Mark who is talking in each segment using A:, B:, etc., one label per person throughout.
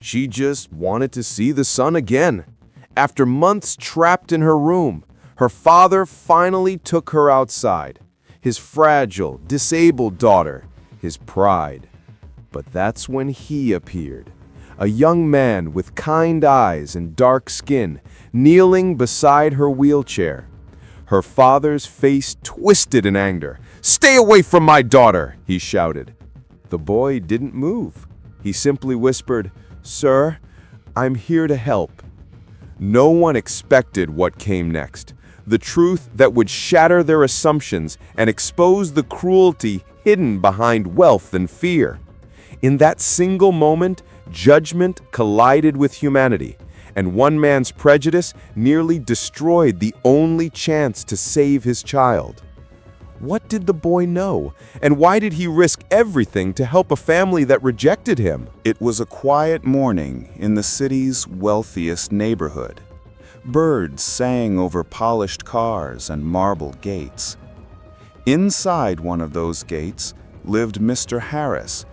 A: She just wanted to see the sun again. After months trapped in her room, her father finally took her outside. His fragile, disabled daughter, his pride. But that's when he appeared. A young man with kind eyes and dark skin, kneeling beside her wheelchair. Her father's face twisted in anger. "Stay away from my daughter!" he shouted. The boy didn't move. He simply whispered, "Sir, I'm here to help." No one expected what came next. The truth that would shatter their assumptions and expose the cruelty hidden behind wealth and fear. In that single moment, judgment collided with humanity, and one man's prejudice nearly destroyed the only chance to save his child. What did the boy know, and why did he risk everything to help a family that rejected him?
B: It was a quiet morning in the city's wealthiest neighborhood. Birds sang over polished cars and marble gates. Inside one of those gates lived Mr. Harris,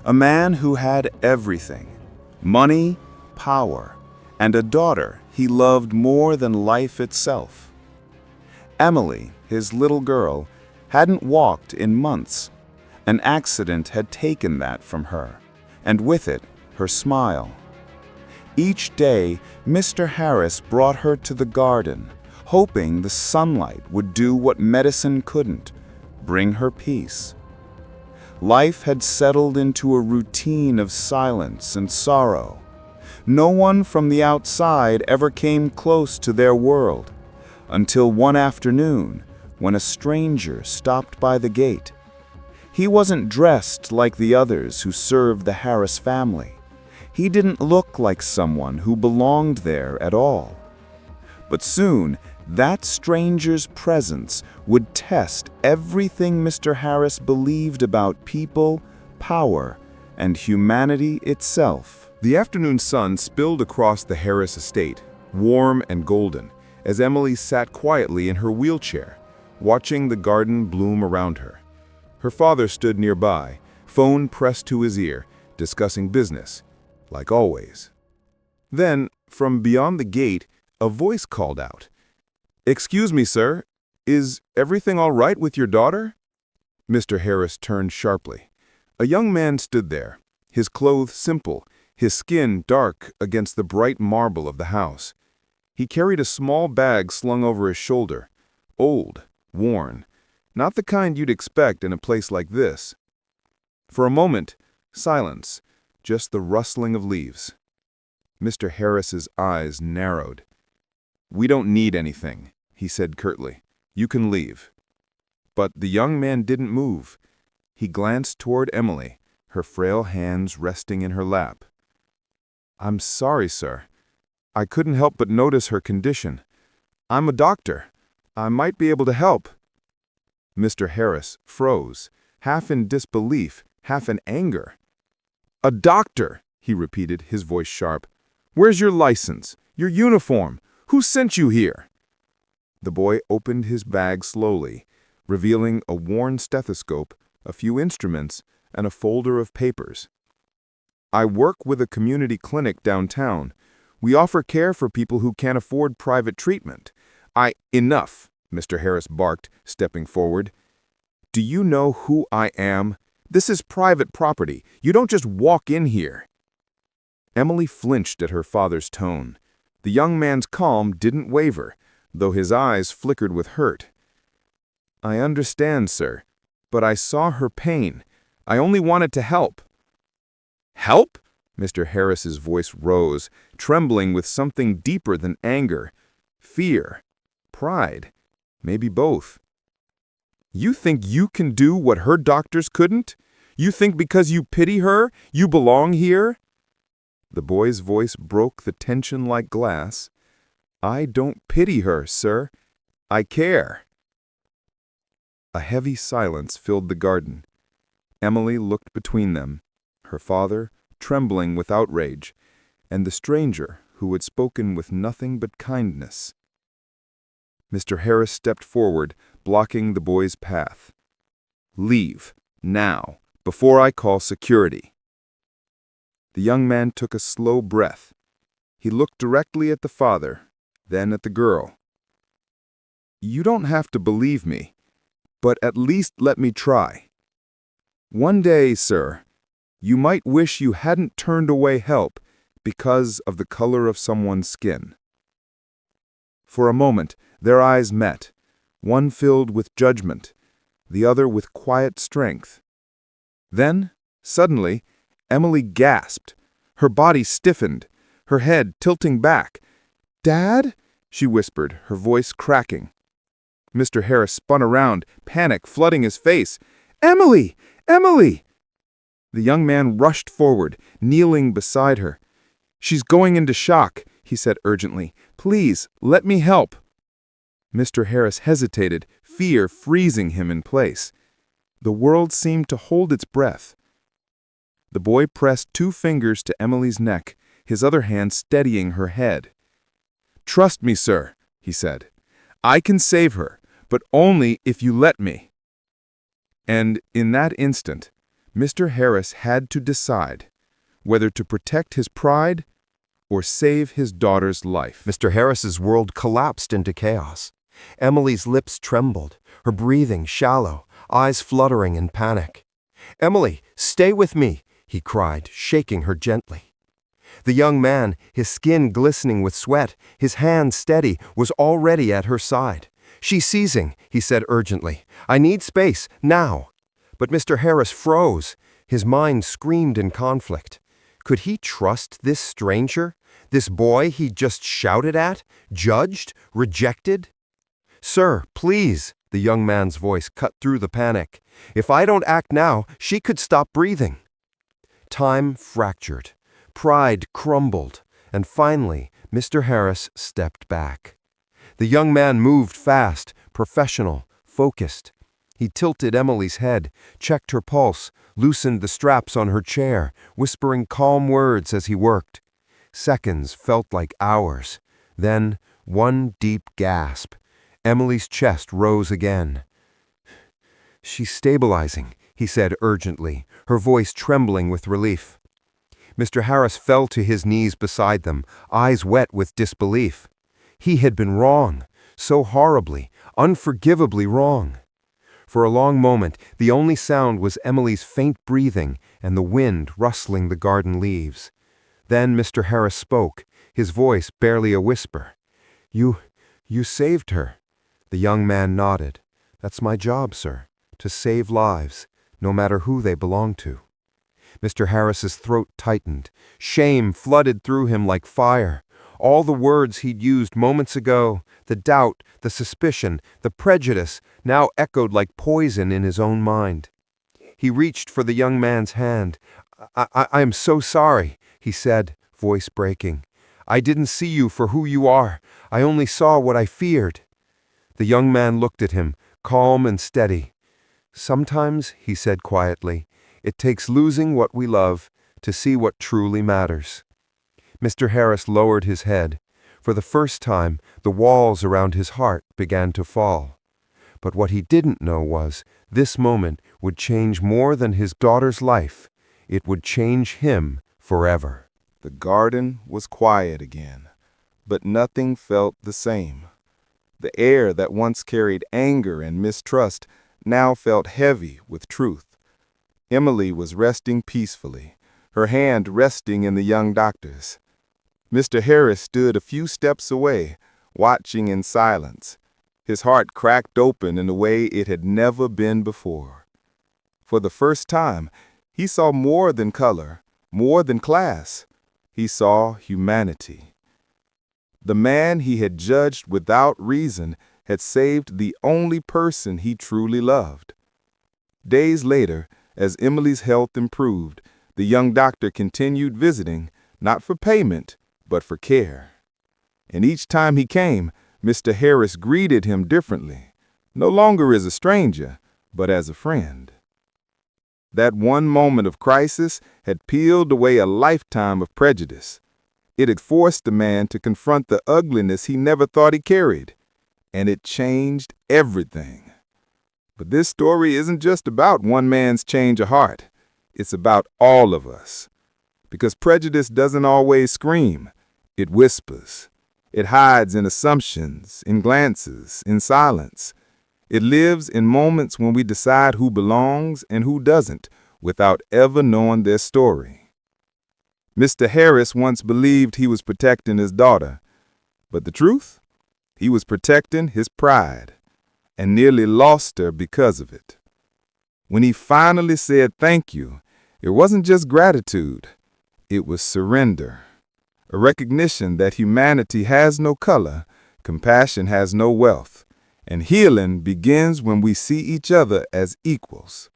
B: a man who had everything: money, power, and a daughter he loved more than life itself. Emily, his little girl, hadn't walked in months. An accident had taken that from her, and with it, her smile. Each day, Mr. Harris brought her to the garden, hoping the sunlight would do what medicine couldn't, bring her peace. Life had settled into a routine of silence and sorrow. No one from the outside ever came close to their world, until one afternoon, when a stranger stopped by the gate. He wasn't dressed like the others who served the Harris family. He didn't look like someone who belonged there at all. But soon, that stranger's presence would test everything Mr. Harris believed about people, power, and humanity itself.
A: The afternoon sun spilled across the Harris estate, warm and golden, as Emily sat quietly in her wheelchair, watching the garden bloom around her. Her father stood nearby, phone pressed to his ear, discussing business, like always. Then, from beyond the gate, a voice called out, "Excuse me, sir, is everything all right with your daughter?" Mr. Harris turned sharply. A young man stood there, his clothes simple, his skin dark against the bright marble of the house. He carried a small bag slung over his shoulder, old, worn, not the kind you'd expect in a place like this. For a moment, silence, just the rustling of leaves. Mr. Harris's eyes narrowed. "We don't need anything," he said curtly. "You can leave." But the young man didn't move. He glanced toward Emily, her frail hands resting in her lap. "I'm sorry, sir. I couldn't help but notice her condition. I'm a doctor. I might be able to help." Mr. Harris froze, half in disbelief, half in anger. "A doctor," he repeated, his voice sharp. "Where's your license? Your uniform? Who sent you here?" The boy opened his bag slowly, revealing a worn stethoscope, a few instruments, and a folder of papers. "I work with a community clinic downtown. We offer care for people who can't afford private treatment. Enough," Mr. Harris barked, stepping forward. "Do you know who I am? This is private property. You don't just walk in here." Emily flinched at her father's tone. The young man's calm didn't waver, though his eyes flickered with hurt. "I understand, sir, but I saw her pain. I only wanted to help." "Help?" Mr. Harris's voice rose, trembling with something deeper than anger, fear, pride, maybe both. "You think you can do what her doctors couldn't? You think because you pity her, you belong here?" The boy's voice broke the tension like glass. "I don't pity her, sir. I care." A heavy silence filled the garden. Emily looked between them, her father trembling with outrage, and the stranger who had spoken with nothing but kindness. Mr. Harris stepped forward, blocking the boy's path. "Leave, now, before I call security." The young man took a slow breath. He looked directly at the father, then at the girl. "You don't have to believe me, but at least let me try. One day, sir, you might wish you hadn't turned away help because of the color of someone's skin." For a moment, their eyes met, one filled with judgment, the other with quiet strength. Then, suddenly, Emily gasped. Her body stiffened, her head tilting back. "Dad?" she whispered, her voice cracking. Mr. Harris spun around, panic flooding his face. "Emily! Emily!" The young man rushed forward, kneeling beside her. "She's going into shock," he said urgently. "Please, let me help." Mr. Harris hesitated, fear freezing him in place. The world seemed to hold its breath. The boy pressed 2 fingers to Emily's neck, his other hand steadying her head. "Trust me, sir," he said. "I can save her, but only if you let me." And in that instant, Mr. Harris had to decide whether to protect his pride or save his daughter's life.
C: Mr. Harris's world collapsed into chaos. Emily's lips trembled, her breathing shallow, eyes fluttering in panic. "Emily, stay with me," he cried, shaking her gently. The young man, his skin glistening with sweat, his hand steady, was already at her side. "She's seizing," he said urgently. "I need space, now." But Mr. Harris froze. His mind screamed in conflict. Could he trust this stranger, this boy he'd just shouted at, judged, rejected? "Sir, please," the young man's voice cut through the panic. "If I don't act now, she could stop breathing." Time fractured. Pride crumbled, and finally, Mr. Harris stepped back. The young man moved fast, professional, focused. He tilted Emily's head, checked her pulse, loosened the straps on her chair, whispering calm words as he worked. Seconds felt like hours. Then, one deep gasp. Emily's chest rose again. "She's stabilizing," he said urgently, her voice trembling with relief. Mr. Harris fell to his knees beside them, eyes wet with disbelief. He had been wrong, so horribly, unforgivably wrong. For a long moment, the only sound was Emily's faint breathing and the wind rustling the garden leaves. Then Mr. Harris spoke, his voice barely a whisper. You saved her." The young man nodded. "That's my job, sir, to save lives, no matter who they belong to." Mr. Harris's throat tightened. Shame flooded through him like fire. All the words he'd used moments ago, the doubt, the suspicion, the prejudice, now echoed like poison in his own mind. He reached for the young man's hand. I am so sorry," he said, voice breaking. "I didn't see you for who you are. I only saw what I feared." The young man looked at him, calm and steady. "Sometimes," he said quietly, "it takes losing what we love to see what truly matters." Mr. Harris lowered his head. For the first time, the walls around his heart began to fall. But what he didn't know was, this moment would change more than his daughter's life. It would change him forever.
A: The garden was quiet again, but nothing felt the same. The air that once carried anger and mistrust now felt heavy with truth. Emily was resting peacefully, her hand resting in the young doctor's. Mr. Harris stood a few steps away, watching in silence. His heart cracked open in a way it had never been before. For the first time, he saw more than color, more than class. He saw humanity. The man he had judged without reason had saved the only person he truly loved. Days later, as Emily's health improved, the young doctor continued visiting, not for payment, but for care. And each time he came, Mr. Harris greeted him differently, no longer as a stranger, but as a friend. That one moment of crisis had peeled away a lifetime of prejudice. It had forced the man to confront the ugliness he never thought he carried, and it changed everything. But this story isn't just about one man's change of heart. It's about all of us. Because prejudice doesn't always scream. It whispers. It hides in assumptions, in glances, in silence. It lives in moments when we decide who belongs and who doesn't without ever knowing their story. Mr. Harris once believed he was protecting his daughter, but the truth? He was protecting his pride and nearly lost her because of it. When he finally said thank you, it wasn't just gratitude. It was surrender, a recognition that humanity has no color, compassion has no wealth, and healing begins when we see each other as equals.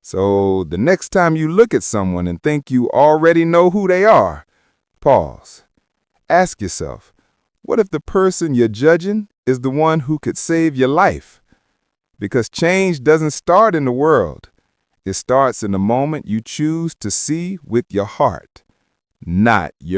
A: So the next time you look at someone and think you already know who they are, pause. Ask yourself, what if the person you're judging is the one who could save your life? Because change doesn't start in the world. It starts in the moment you choose to see with your heart, not your